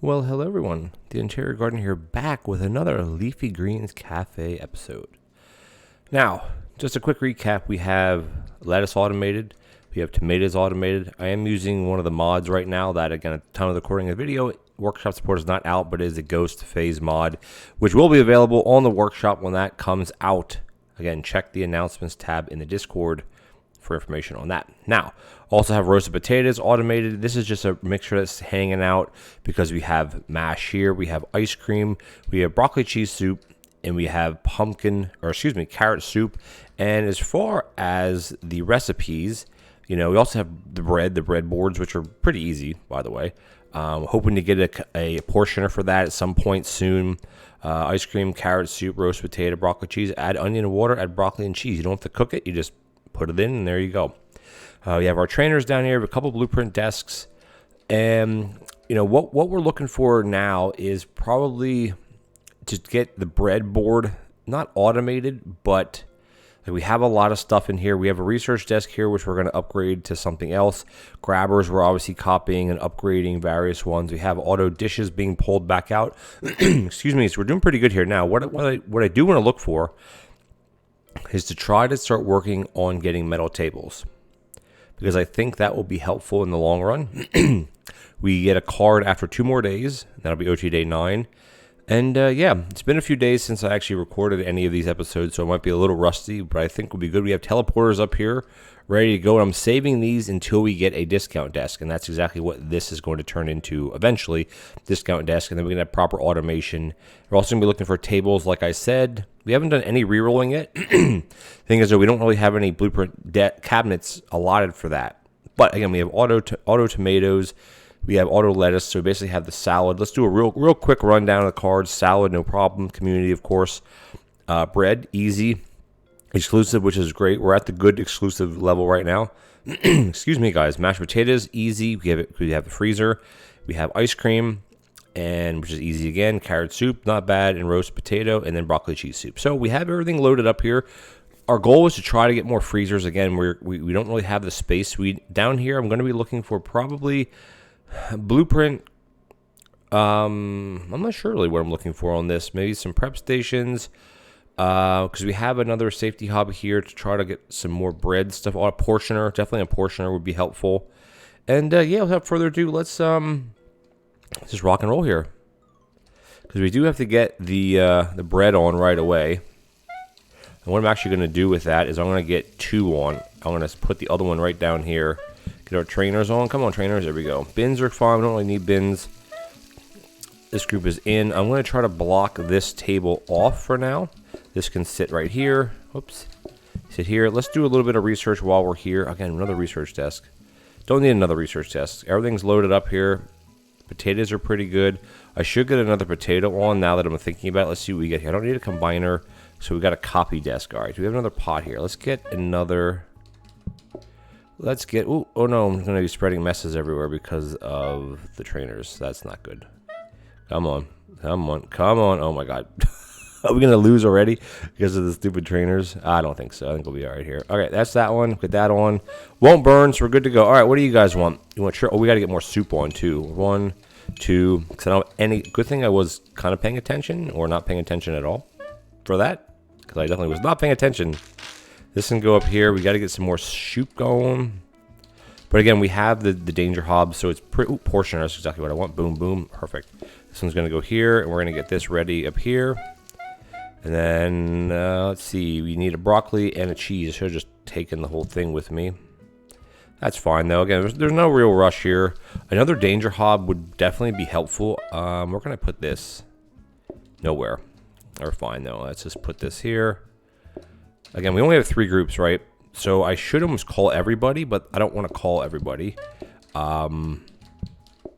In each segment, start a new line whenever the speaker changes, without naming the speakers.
Well, hello everyone. The Ontario Gardener here, back with another Leafy Greens Cafe episode. Now, just a quick recap. We have lettuce automated. We have tomatoes automated. I am using one of the mods right now that, again, at the time of the recording of the video, workshop support is not out, but it is a ghost phase mod, which will be available on the workshop when that comes out. Again, check the announcements tab in the Discord for information on that. Now, also have roasted potatoes automated. This is just a mixture that's hanging out because we have mash here, we have ice cream, we have broccoli cheese soup, and we have carrot soup. And as far as the recipes, we also have the bread boards, which are pretty easy, by the way. Hoping to get a portioner for that at some point soon. Ice cream, carrot soup, roast potato, broccoli cheese. Add onion and water, add broccoli and cheese. You don't have to cook it, you just put it in, and there you go. We have our trainers down here, a couple blueprint desks, and what we're looking for now is probably to get the breadboard not automated, but we have a lot of stuff in here. We have a research desk here, which we're going to upgrade to something else. Grabbers, we're obviously copying and upgrading various ones. We have auto dishes being pulled back out. Excuse me. So we're doing pretty good here. Now, what I do want to look for is to try to start working on getting metal tables, because I think that will be helpful in the long run. We get a card after 2 more days. That'll be OT day 9. And it's been a few days since I actually recorded any of these episodes, so it might be a little rusty, but I think will be good. We have teleporters up here ready to go, and I'm saving these until we get a discount desk, and that's exactly what this is going to turn into eventually, discount desk, and then we're going to have proper automation. We're also going to be looking for tables, like I said. We haven't done any re-rolling yet. Thing is, though, we don't really have any blueprint cabinets allotted for that. But again, we have auto tomatoes. We have auto lettuce, so we basically have the salad. Let's do a real quick rundown of the cards. Salad, no problem. Community, of course. Bread, easy. Exclusive, which is great. We're at the good exclusive level right now. Excuse me, guys. Mashed potatoes, easy. We have the freezer. We have ice cream, and which is easy again. Carrot soup, not bad. And roast potato, and then broccoli cheese soup. So we have everything loaded up here. Our goal is to try to get more freezers. Again, we don't really have the space. Down here, I'm going to be looking for probably blueprint. I'm not sure really what I'm looking for on this. Maybe some prep stations. Because we have another safety hub here to try to get some more bread stuff. A portioner, definitely a portioner would be helpful. And without further ado, let's just rock and roll here. Because we do have to get the bread on right away. And what I'm actually going to do with that is I'm going to get 2 on. I'm going to put the other one right down here. Get our trainers on. Come on, trainers. There we go. Bins are fine. We don't really need bins. This group is in. I'm going to try to block this table off for now. This can sit right here. Oops. Sit here. Let's do a little bit of research while we're here. Again, another research desk. Don't need another research desk. Everything's loaded up here. Potatoes are pretty good. I should get another potato on now that I'm thinking about it. Let's see what we get here. I don't need a combiner, so we got a copy desk. All right, do we have another pot here? Let's get another. Let's get. Oh no, I'm going to be spreading messes everywhere because of the trainers. That's not good. Come on. Oh my God. Are we going to lose already because of the stupid trainers? I don't think so. I think we'll be all right here. Okay, that's that one. Get that on. Won't burn, so we're good to go. All right, what do you guys want? You want sure? Oh, we got to get more soup on, too. 1, 2. Because I don't have any. Good thing I was kind of paying attention or not paying attention at all for that. Because I definitely was not paying attention. This can go up here. We got to get some more soup going. But again, we have the danger hob, so it's portioner. That's exactly what I want. Boom, boom. Perfect. This one's going to go here, and we're going to get this ready up here. And then, let's see, we need a broccoli and a cheese. I should have just taken the whole thing with me. That's fine, though. Again, there's no real rush here. Another danger hob would definitely be helpful. Where can I put this? Nowhere. Or fine, though. Let's just put this here. Again, we only have 3 groups, right? So I should almost call everybody, but I don't want to call everybody. Well,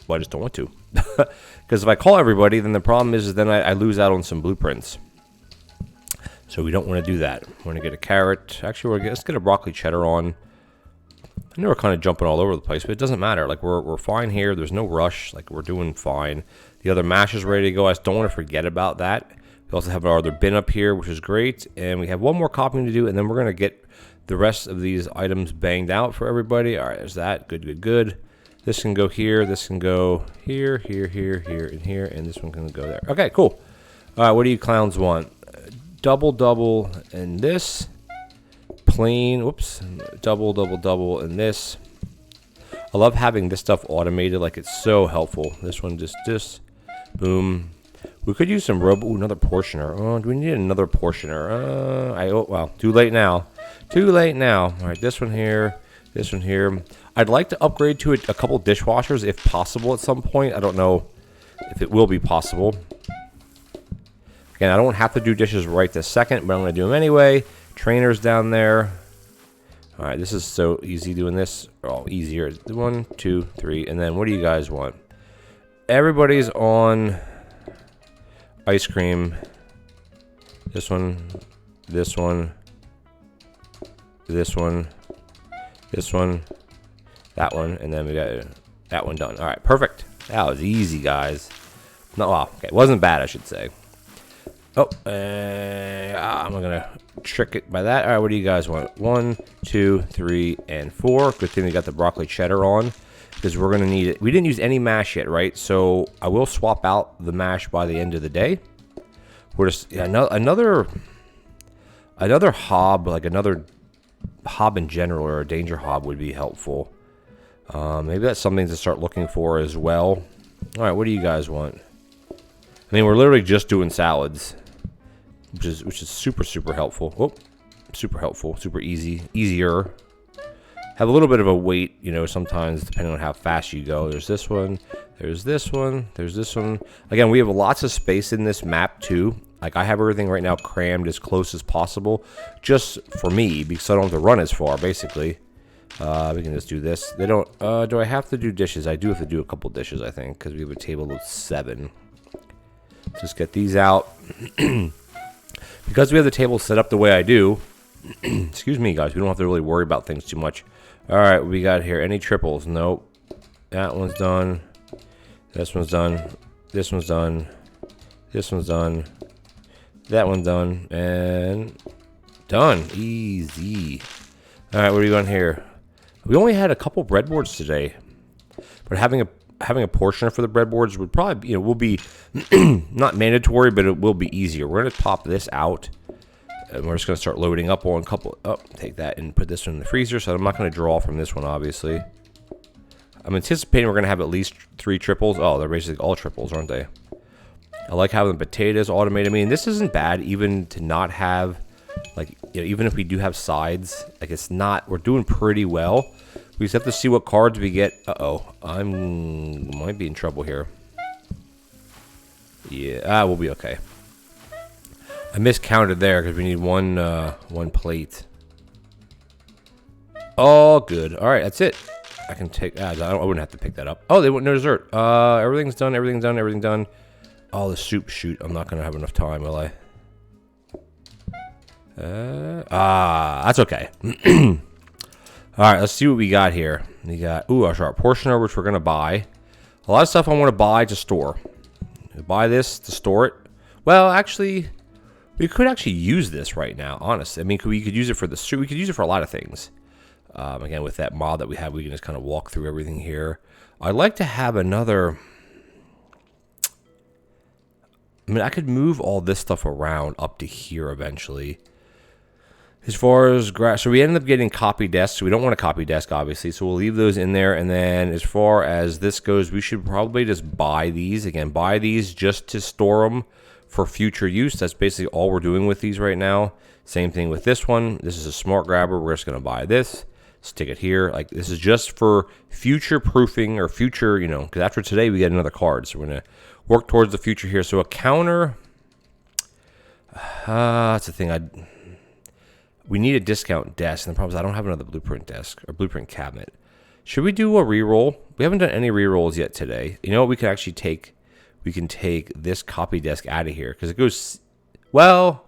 I just don't want to. Because if I call everybody, then the problem is then I lose out on some blueprints. So we don't want to do that. We're going to get a carrot. Actually, let's get a broccoli cheddar on. I know we're kind of jumping all over the place, but it doesn't matter. Like, we're fine here. There's no rush. Like, we're doing fine. The other mash is ready to go. I just don't want to forget about that. We also have our other bin up here, which is great. And we have one more copying to do, and then we're going to get the rest of these items banged out for everybody. All right, there's that. Good, good, good. This can go here. This can go here, here, here, here, and here. And this one can go there. Okay, cool. All right, what do you clowns want? Double, and this. Plain, whoops. Double, and this. I love having this stuff automated. Like, it's so helpful. This one just this. Boom. We could use some another portioner. Oh, do we need another portioner? Well, too late now. Too late now. All right, this one here. This one here. I'd like to upgrade to a couple dishwashers if possible at some point. I don't know if it will be possible. Again, I don't have to do dishes right this second, but I'm going to do them anyway. Trainers down there. All right, this is so easy doing this. Oh, easier. 1, 2, 3, and then what do you guys want? Everybody's on ice cream. This one, this one, this one, this one, that one, and then we got that one done. All right, perfect. That was easy, guys. No, well, okay, it wasn't bad, I should say. Oh, I'm gonna trick it by that. All right, what do you guys want? 1, 2, 3, and 4. Good thing we got the broccoli cheddar on, because we're gonna need it. We didn't use any mash yet, right? So I will swap out the mash by the end of the day. We're just another hob, like another hob in general, or a danger hob would be helpful. Maybe that's something to start looking for as well. All right, what do you guys want? I mean, we're literally just doing salads, which is super helpful. Oh, super helpful, super easier. Have a little bit of a wait, you know, sometimes depending on how fast you go. There's this one, there's this one, there's this one. Again, we have lots of space in this map too. Like, I have everything right now crammed as close as possible, just for me, because I don't have to run as far, basically. We can just do this. They don't, do I have to do dishes? I do have to do a couple dishes, I think, because we have a table of 7. Just get these out. Because we have the table set up the way I do, excuse me, guys, we don't have to really worry about things too much. All right, what we got here? Any triples? Nope. That one's done. This one's done. This one's done. This one's done. That one's done. And done. Easy. All right, what are we doing here? We only had a couple breadboards today, but having a portioner for the breadboards would probably, you know, will be not mandatory, but it will be easier. We're going to pop this out, and we're just going to start loading up on a couple. Oh, take that and put this one in the freezer. So I'm not going to draw from this one, obviously. I'm anticipating we're going to have at least 3 triples. Oh, they're basically all triples, aren't they? I like having the potatoes automated. I mean, this isn't bad even to not have, like, you know, even if we do have sides, like, it's not, we're doing pretty well. We just have to see what cards we get. Uh-oh, might be in trouble here. Yeah, we'll be okay. I miscounted there because we need one plate. Oh, good. All right, that's it. I can take. I wouldn't have to pick that up. Oh, they want no dessert. Everything's done. Everything's done. Everything done. Oh, the soup. Shoot, I'm not gonna have enough time, will I? That's okay. All right, let's see what we got here. We got our portioner, which we're gonna buy. A lot of stuff I want to buy to store. Buy this to store it. Well, actually, we could actually use this right now. Honestly, I mean, we could use it for the soup. We could use it for a lot of things. Again, with that mod that we have, we can just kind of walk through everything here. I'd like to have another. I mean, I could move all this stuff around up to here eventually. As far as grass, so we ended up getting copy desks. We don't want a copy desk, obviously, so we'll leave those in there. And then as far as this goes, we should probably just buy these. Again, buy these just to store them for future use. That's basically all we're doing with these right now. Same thing with this one. This is a smart grabber. We're just going to buy this, stick it here. Like, this is just for future proofing or future, you know, because after today we get another card. So we're going to work towards the future here. So a counter, that's the thing. We need a discount desk, and the problem is I don't have another blueprint desk or blueprint cabinet. Should we do a reroll? We haven't done any rerolls yet today. You know what? We could actually take, we can take this copy desk out of here because it goes, well,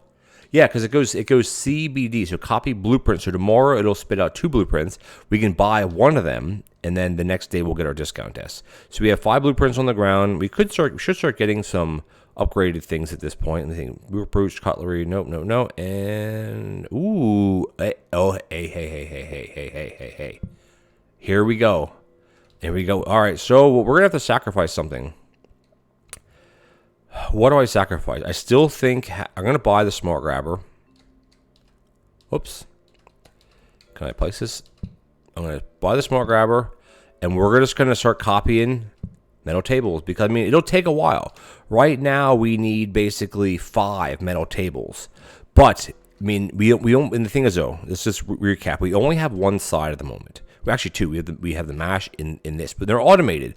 yeah, because it goes CBD, so copy blueprint. So tomorrow it'll spit out 2 blueprints. We can buy one of them, and then the next day we'll get our discount desk. So we have 5 blueprints on the ground. We should start getting some upgraded things at this point. I think approach cutlery. Nope. And hey. Here we go. Here we go. All right, so we're going to have to sacrifice something. What do I sacrifice? I still think I'm going to buy the smart grabber. Whoops. Can I place this? I'm going to buy the smart grabber, and we're just going to start copying metal tables because, I mean, it'll take a while. Right now, we need basically 5 metal tables. But, I mean, we don't, and the thing is, though, let's just recap. We only have one side at the moment. Well, actually, 2. We have the mash in this, but they're automated.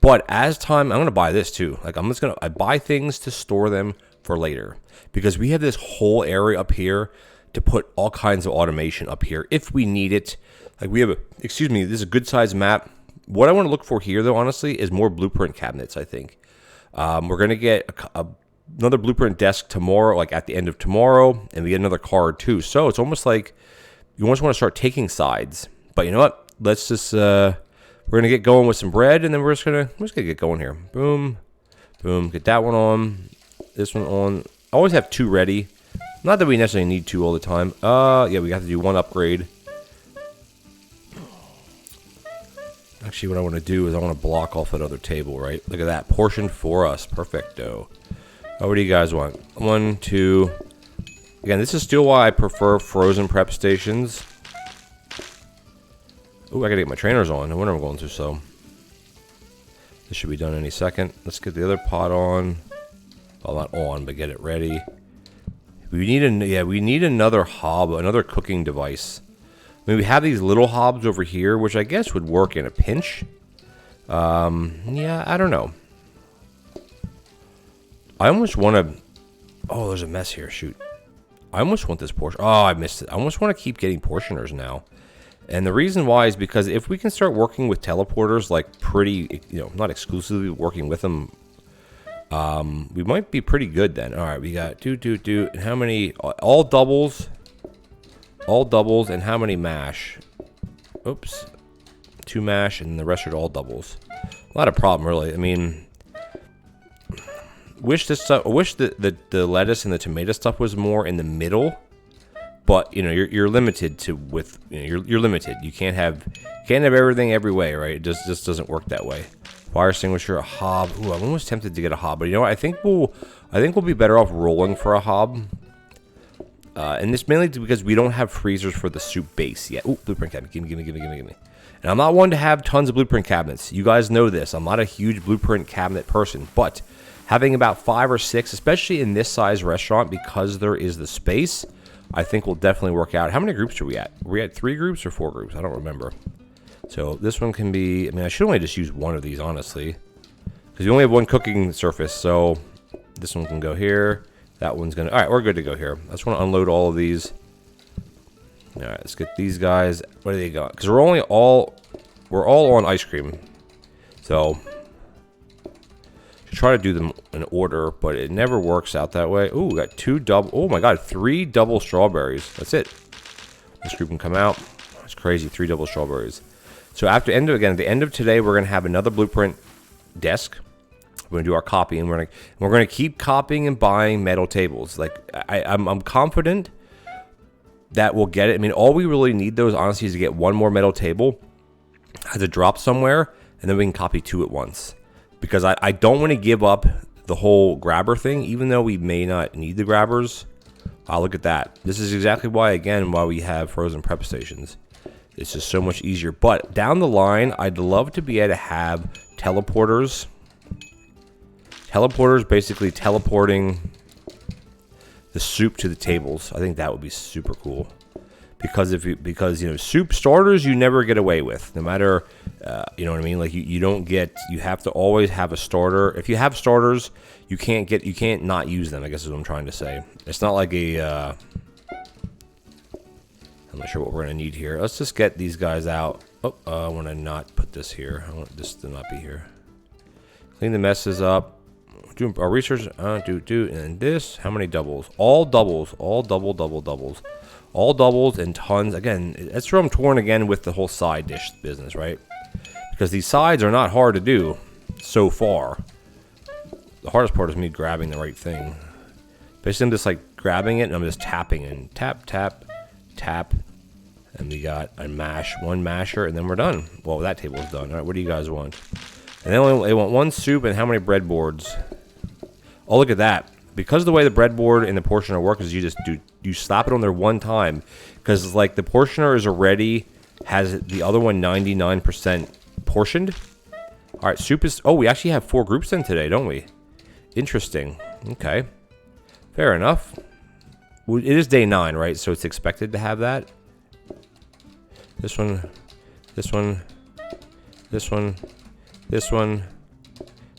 But as time, I'm going to buy this too. Like, I buy things to store them for later because we have this whole area up here to put all kinds of automation up here if we need it. Like, we have this is a good size map. What I want to look for here, though, honestly, is more blueprint cabinets, I think. We're going to get another blueprint desk tomorrow, like at the end of tomorrow, and we get another card too. So it's almost like you almost want to start taking sides. But you know what? Let's just, we're going to get going with some bread, and then we're just going to get going here. Boom, boom, get that one on, this one on. I always have 2 ready. Not that we necessarily need 2 all the time. Yeah, we have to do 1 upgrade. Actually, what I want to do is I want to block off that other table, right? Look at that. Portioned for us. Perfecto. Oh, what do you guys want? 1, 2. Again, this is still why I prefer frozen prep stations. Oh, I got to get my trainers on. No wonder I'm going too slow. This should be done any second. Let's get the other pot on. Well, not on, but get it ready. We need another hob, another cooking device. I mean, we have these little hobs over here, which I guess would work in a pinch. Yeah, I don't know. I almost want to... Oh, there's a mess here. Shoot. I almost want this portion. Oh, I missed it. I almost want to keep getting portioners now. And the reason why is because if we can start working with teleporters, like pretty, not exclusively working with them, we might be pretty good then. All right, we got do. And how many? All doubles. All doubles, and how many mash? Oops. 2 mash, and the rest are all doubles. Not a problem, really. I mean, wish the lettuce and the tomato stuff was more in the middle, but you're limited to you're limited. You can't have everything every way, right? It just doesn't work that way. Fire extinguisher, a hob. Ooh, I'm almost tempted to get a hob, but you know what? I think we'll be better off rolling for a hob. And this mainly because we don't have freezers for the soup base yet. Ooh, blueprint cabinet. Gimme. And I'm not one to have tons of blueprint cabinets. You guys know this. I'm not a huge blueprint cabinet person. But having about 5 or 6, especially in this size restaurant, because there is the space, I think will definitely work out. How many groups are we at? Are we at 3 groups or 4 groups? I don't remember. So this one can be... I mean, I should only just use one of these, honestly. Because we only have 1 cooking surface. So this one can go here. That one's gonna... Alright, we're good to go here. I just want to unload all of these. Alright, let's get these guys. What do they got? Because we're all on ice cream. So try to do them in order, but it never works out that way. Ooh, we got 2 double... Oh my god, 3 double strawberries. That's it. This group can come out. That's crazy, 3 double strawberries. So at the end of today, we're going to have another blueprint desk. We're going to do our copying. We're going to keep copying and buying metal tables. Like, I'm confident that we'll get it. I mean, all we really need, though, is honestly is to get 1 more metal table, have to drop somewhere, and then we can copy 2 at once. Because I don't want to give up the whole grabber thing, even though we may not need the grabbers. Look at that. This is exactly why we have frozen prep stations. It's just so much easier. But down the line, I'd love to be able to have teleporters. Teleporters basically teleporting the soup to the tables. I think that would be super cool. Because soup starters you never get away with. No matter you know what I mean? Like you have to always have a starter. If you have starters, you can't not use them, I guess is what I'm trying to say. It's not like a I'm not sure what we're gonna need here. Let's just get these guys out. Oh, I want to not put this here. I want this to not be here. Clean the messes up. Do our research. And this. How many doubles? All doubles. All doubles. All doubles and tons. Again, that's where I'm torn again with the whole side dish business, right? Because these sides are not hard to do so far. The hardest part is me grabbing the right thing. Basically, I'm just like grabbing it and I'm just tapping and tap. And we got a one masher, and then we're done. Well, that table's done. All right, what do you guys want? And they want one soup and how many breadboards? Oh, look at that. Because of the way the breadboard and the portioner work is you slap it on there one time. Because like the portioner is already, has the other one 99% portioned. All right, soup is, oh, we actually have 4 groups then today, don't we? Interesting. Okay. Fair enough. It is day 9, right? So it's expected to have that. This one, this one, this one, this one,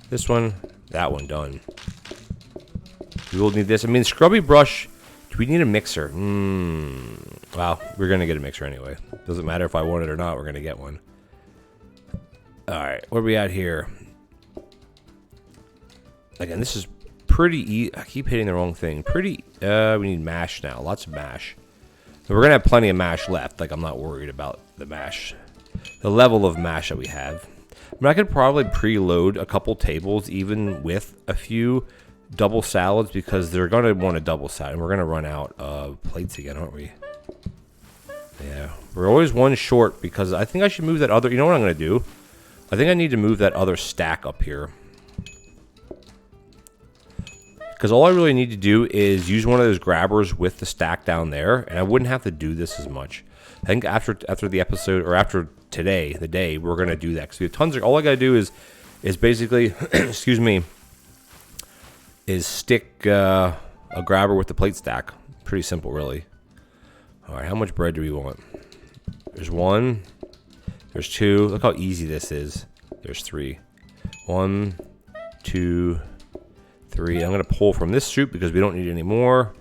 this one, that one done. We will need this. I mean, scrubby brush, do we need a mixer? Well, we're going to get a mixer anyway. Doesn't matter if I want it or not, we're going to get one. Alright, what are we at here? Again, this is pretty easy. I keep hitting the wrong thing. We need mash now. Lots of mash. So we're going to have plenty of mash left. Like, I'm not worried about the mash. The level of mash that we have. I mean, I could probably preload a couple tables even with a few double salads because they're going to want a double salad. And we're going to run out of plates again, aren't we? Yeah. We're always one short because I think I should move that other... You know what I'm going to do? I think I need to move that other stack up here. Because all I really need to do is use one of those grabbers with the stack down there, and I wouldn't have to do this as much. I think after the episode, or after today, the day, we're going to do that. Because we have tons of... All I got to do is basically, excuse me, is stick a grabber with the plate stack. Pretty simple, really. All right, how much bread do we want? There's 1. There's 2. Look how easy this is. There's 3. 1, 2, 3. I'm going to pull from this soup because we don't need any more.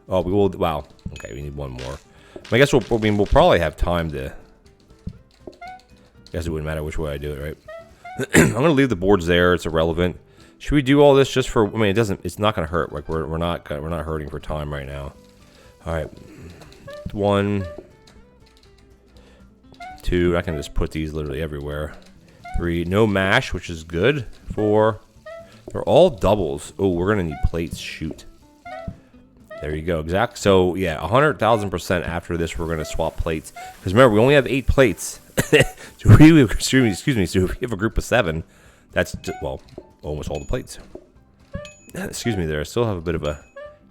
Oh, we will. Wow. Okay, we need 1 more. I guess we'll probably have time to. I guess it wouldn't matter which way I do it, right? I'm going to leave the boards there. It's irrelevant. Should we do all this just for? I mean, it doesn't. It's not going to hurt. Like we're not hurting for time right now. All right. 1, 2. I can just put these literally everywhere. 3. No mash, which is good. 4. They're all doubles. Oh, we're going to need plates. Shoot. There you go. Exact. So, yeah, 100,000% after this, we're going to swap plates. Because remember, we only have 8 plates. So excuse me. So if we have a group of 7, that's, well, almost all the plates. Excuse me there. I still have a bit of a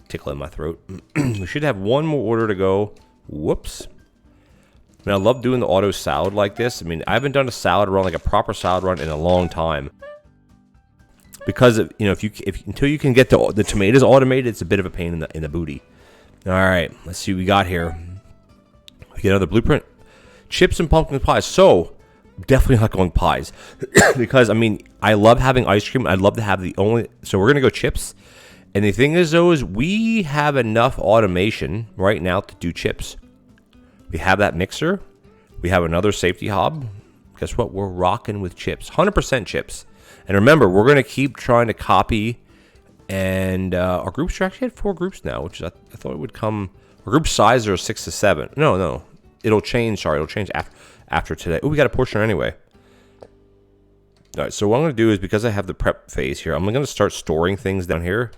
tickle in my throat. We should have 1 more order to go. Whoops. I mean, I love doing the auto salad like this. I mean, I haven't done a salad run, like a proper salad run, in a long time. Because of, you know, until you can get the tomatoes automated, it's a bit of a pain in the booty. All right, let's see what we got here. We get another blueprint. Chips and pumpkin pies. So definitely not going pies because I mean I love having ice cream. I'd love to have so we're gonna go chips. And the thing is though is we have enough automation right now to do chips. We have that mixer. We have another safety hob. Guess what? We're rocking with chips. 100% chips. And remember, we're going to keep trying to copy. And our groups are actually at 4 groups now, which I thought it would come. Our group size are 6 to 7. No. It'll change. Sorry, it'll change after today. Oh, we got a portioner anyway. All right, so what I'm going to do is because I have the prep phase here, I'm going to start storing things down here.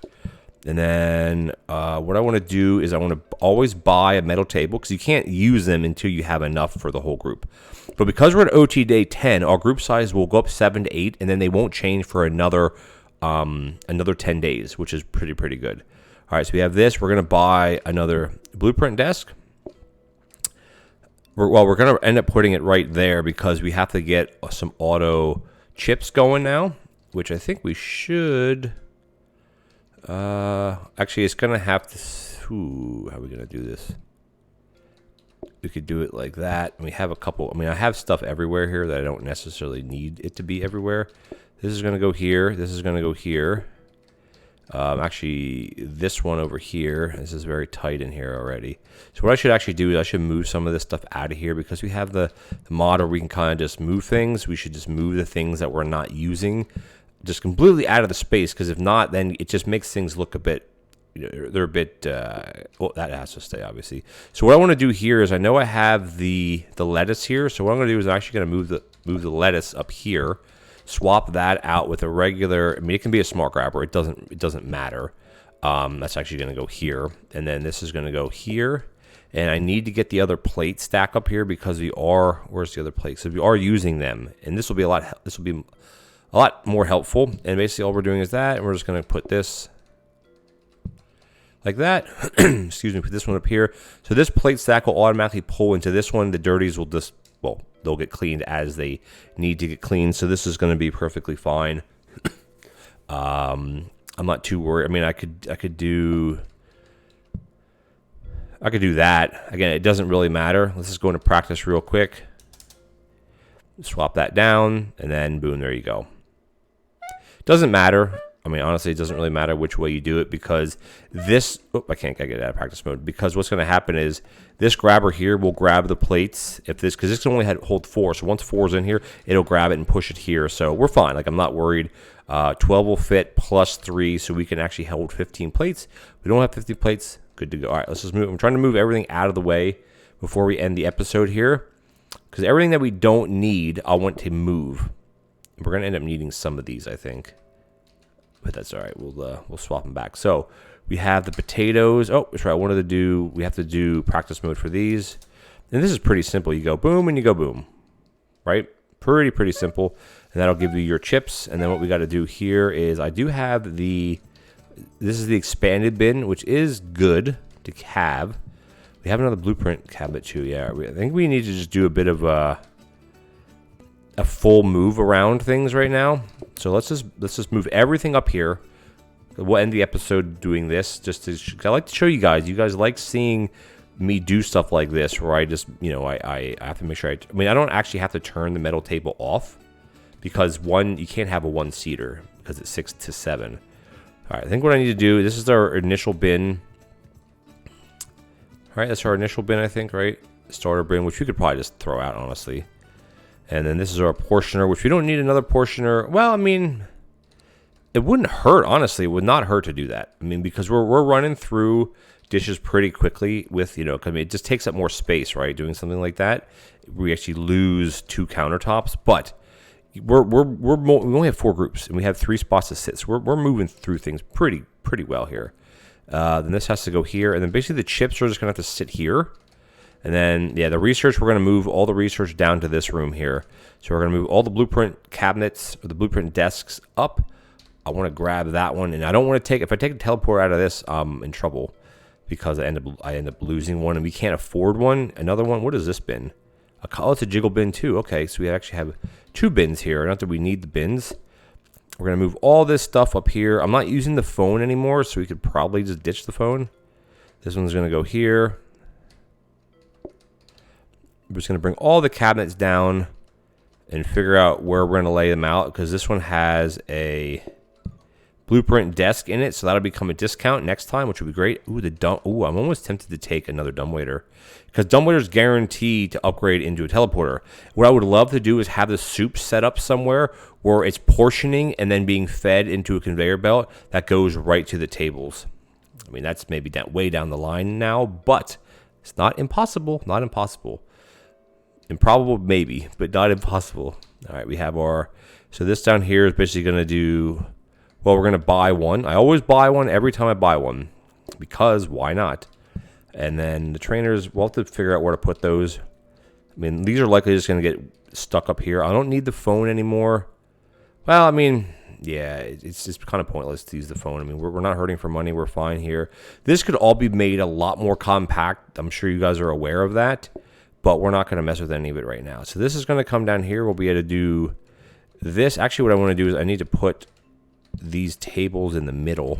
And then what I want to do is I want to always buy a metal table because you can't use them until you have enough for the whole group. But because we're at OT day 10, our group size will go up 7 to 8, and then they won't change for another 10 days, which is pretty good. All right, so we have this. We're going to buy another blueprint desk. We're going to end up putting it right there because we have to get some auto chips going now, which I think we should... actually, it's gonna have to. How are we gonna do this? We could do it like that. We have a couple. I mean, I have stuff everywhere here that I don't necessarily need it to be everywhere. This is gonna go here. This is gonna go here. Actually, this one over here. This is very tight in here already. So what I should actually do is I should move some of this stuff out of here because we have the mod where we can kind of just move things. We should just move the things that we're not using. Just completely out of the space, because if not, then it just makes things look a bit, they're a bit, well, that has to stay, obviously. So what I want to do here is I know I have the lettuce here, so what I'm going to do is I'm actually going to move the lettuce up here, swap that out with a regular, I mean, it can be a smart grabber, it doesn't matter. That's actually going to go here, and then this is going to go here, And I need to get the other plate stack up here because we are, where's the other plate? So we are using them, and this will be a lot more helpful. And basically all we're doing is that, and we're just going to put this like that. Excuse me, put this one up here. So this plate stack will automatically pull into this one. The dirties will just, well, they'll get cleaned as they need to get cleaned. So this is going to be perfectly fine. I'm not too worried. I mean, I could do that. Again, it doesn't really matter. Let's just go into practice real quick. Swap that down, and then boom, there you go. Doesn't matter. I mean, honestly, it doesn't really matter which way you do it because this, I can't get out of practice mode, because what's going to happen is this grabber here will grab the plates if this, because this can only hold 4. So once 4 is in here, it'll grab it and push it here. So we're fine. Like, I'm not worried. 12 will fit plus 3, so we can actually hold 15 plates. We don't have 50 plates. Good to go. All right, let's just move. I'm trying to move everything out of the way before we end the episode here, because everything that we don't need, I want to move. We're going to end up needing some of these, I think. But that's all right. We'll swap them back. So we have the potatoes. Oh, that's right. We have to do practice mode for these. And this is pretty simple. You go boom and you go boom, right? Pretty simple. And that'll give you your chips. And then what we got to do here is I do have this is the expanded bin, which is good to have. We have another blueprint cabinet too. Yeah, I think we need to just do a bit of a full move around things right now. So let's just move everything up here. We'll end the episode doing this. I like to show you guys. You guys like seeing me do stuff like this, where I just, I have to make sure. I mean, I don't actually have to turn the metal table off because you can't have a 1-seater because it's 6 to 7. All right, I think what I need to do, this is our initial bin. All right, that's our initial bin, I think, right? Starter bin, which we could probably just throw out, honestly. And then this is our portioner, which we don't need another portioner. Well, I mean, it wouldn't hurt, honestly. It would not hurt to do that. I mean, because we're running through dishes pretty quickly with, I mean, it just takes up more space, right? Doing something like that, we actually lose 2 countertops, but we only have 4 groups and we have 3 spots to sit, so we're moving through things pretty well here. Then this has to go here, and then basically the chips are just gonna have to sit here. And then, yeah, the research, we're going to move all the research down to this room here. So we're going to move all the blueprint cabinets or the blueprint desks up. I want to grab that one, and I don't want to if I take a teleport out of this, I'm in trouble because I end up losing one, and we can't afford one. Another one, what is this bin? It's a jiggle bin too. Okay, so we actually have 2 bins here. Not that we need the bins. We're going to move all this stuff up here. I'm not using the phone anymore, so we could probably just ditch the phone. This one's going to go here. We're just going to bring all the cabinets down and figure out where we're going to lay them out, because this one has a blueprint desk in it, so that'll become a discount next time, which would be great. Ooh, I'm almost tempted to take another dumbwaiter, because dumbwaiters guarantee to upgrade into a teleporter. What I would love to do is have the soup set up somewhere where it's portioning and then being fed into a conveyor belt that goes right to the tables. I mean, that's maybe way down the line now, but it's not impossible. Not impossible. Improbable, maybe, but not impossible. All right, we have so this down here is basically going to do, well, we're going to buy one. I always buy one every time I buy one, because why not? And then the trainers, we'll have to figure out where to put those. I mean, these are likely just going to get stuck up here. I don't need the phone anymore. Well, I mean, yeah, it's just kind of pointless to use the phone. I mean, we're not hurting for money. We're fine here. This could all be made a lot more compact. I'm sure you guys are aware of that. But we're not going to mess with any of it right now. So this is going to come down here. We'll be able to do this. Actually, what I want to do is I need to put these tables in the middle.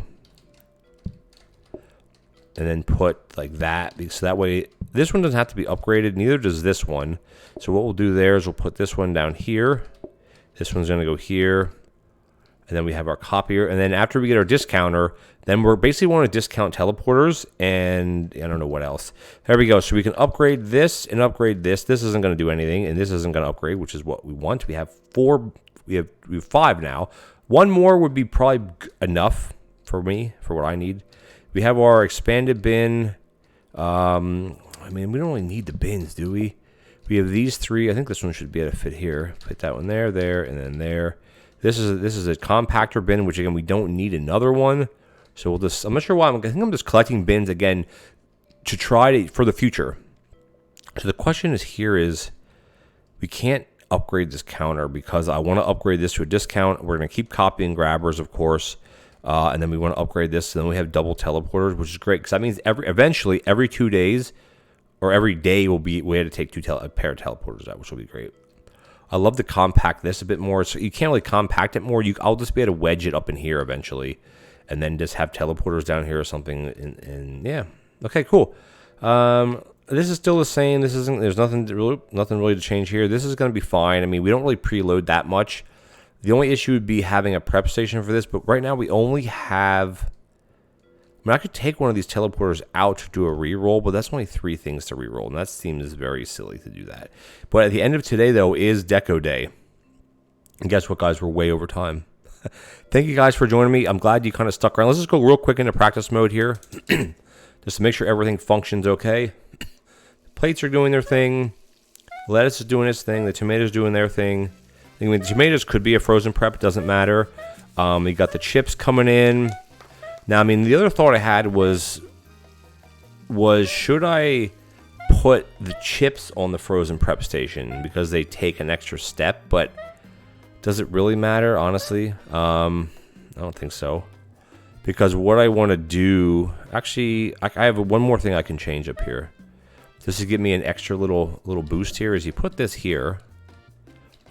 And then put like that. So that way, this one doesn't have to be upgraded. Neither does this one. So what we'll do there is we'll put this one down here. This one's going to go here. And then we have our copier. And then after we get our discounter, then we're basically want to discount teleporters and I don't know what else. There we go. So we can upgrade this and upgrade this. This isn't going to do anything, and this isn't going to upgrade, which is what we want. We have 4. We have 5 now. One more would be probably enough for me, for what I need. We have our expanded bin. I mean, we don't really need the bins, do we? We have these 3. I think this one should be able to fit here. Put that one there, and then there. This is a compactor bin, which again we don't need another one. So we'll just, I'm not sure why. I think I'm just collecting bins again to try to, for the future. So the question is, we can't upgrade this counter because I want to upgrade this to a discount. We're going to keep copying grabbers, of course. And then we want to upgrade this. And then we have double teleporters, which is great because that means eventually every 2 days or every day we had to take a pair of teleporters out, which will be great. I love to compact this a bit more. So you can't really compact it more. I'll just be able to wedge it up in here eventually, and then just have teleporters down here or something. And yeah, okay, cool. This is still the same. There's nothing really to change here. This is going to be fine. I mean, we don't really preload that much. The only issue would be having a prep station for this. But right now we only have. I could take one of these teleporters out to do a reroll, but that's only 3 things to reroll, and that seems very silly to do that. But at the end of today, though, is Deco Day. And guess what, guys? We're way over time. Thank you guys for joining me. I'm glad you kind of stuck around. Let's just go real quick into practice mode here, just to make sure everything functions okay. Plates are doing their thing. Lettuce is doing its thing. The tomatoes doing their thing. I mean, the tomatoes could be a frozen prep. It doesn't matter. You got the chips coming in. Now, I mean, the other thought I had was should I put the chips on the frozen prep station because they take an extra step? But does it really matter, honestly? I don't think so. Because what I want to do... Actually, I have one more thing I can change up here. This is give me an extra little boost here. Is you put this here.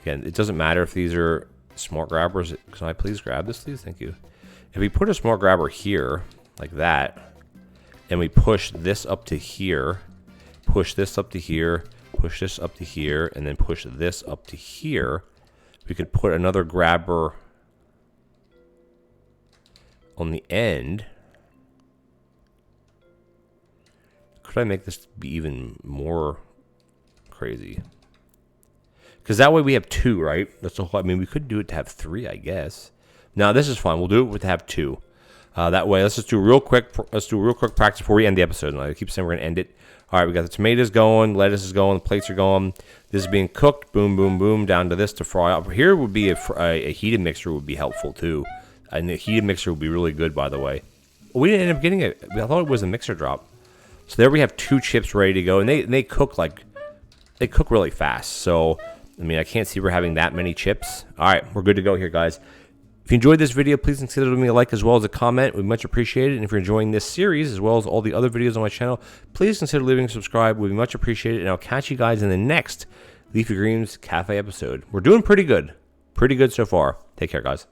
Again, it doesn't matter if these are smart grabbers. Can I please grab this, please? Thank you. If we put a smart grabber here, like that, and we push this up to here, push this up to here, push this up to here, and then push this up to here, we could put another grabber on the end. Could I make this be even more crazy? Because that way we have 2, right? That's the whole. I mean, we could do it to have 3, I guess. No, this is fine. We'll do it with have 2. That way, let's just do real quick. Let's do a real quick practice before we end the episode. And I keep saying we're gonna end it. All right, we got the tomatoes going, lettuce is going, the plates are going. This is being cooked. Boom, boom, boom. Down to this to fry up. Here would be a heated mixer would be helpful too. And the heated mixer would be really good, by the way. We didn't end up getting it. I thought it was a mixer drop. So there we have 2 chips ready to go, and they cook really fast. So I mean, I can't see we're having that many chips. All right, we're good to go here, guys. If you enjoyed this video, please consider leaving me a like as well as a comment. We'd much appreciate it. And if you're enjoying this series as well as all the other videos on my channel, please consider leaving a subscribe. We'd be much appreciated. And I'll catch you guys in the next Leafy Greens Cafe episode. We're doing pretty good. Pretty good so far. Take care, guys.